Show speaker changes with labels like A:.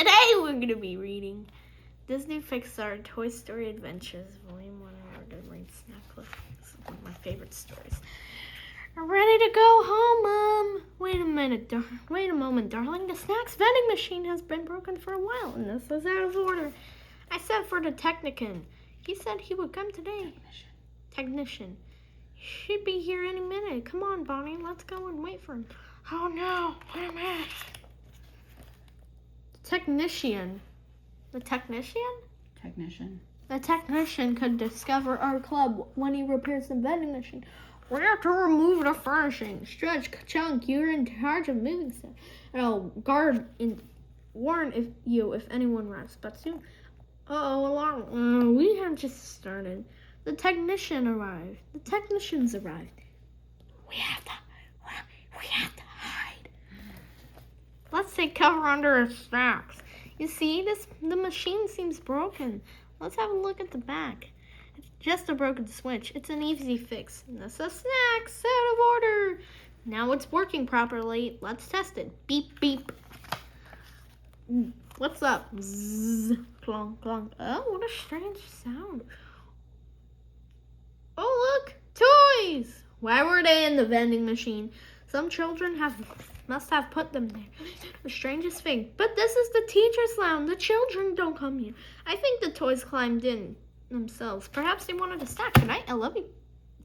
A: Today we're going to be reading Disney Pixar Toy Story Adventures, Volume 1 of the Rain Snack Club. This is one of my favorite stories. I'm ready to go home, Mom. Wait a moment, darling. The snacks vending machine has been broken for a while, and this is out of order. I sent for the technician. He said he would come today. Technician. Should be here any minute. Come on, Bonnie. Let's go and wait for him. Oh, no. Wait a minute. Technician. The technician?
B: Technician.
A: The technician could discover our club when he repairs the vending machine. We have to remove the furnishings. Stretch, Chunk, you're in charge of moving stuff. And I'll warn you if anyone arrives. But soon. Alarm. We have just started. The technicians arrived. We have to hide. Let's take cover under our snacks. You see, the machine seems broken. Let's have a look at the back. It's just a broken switch. It's an easy fix. That's a snack out of order. Now it's working properly. Let's test it. Beep, beep. What's up? Zzz, clonk, clonk. Oh, what a strange sound. Oh, look, toys. Why were they in the vending machine? Some children must have put them there. The strangest thing. But this is the teacher's lounge. The children don't come here. I think the toys climbed in themselves. Perhaps they wanted a snack. Good night. I love you.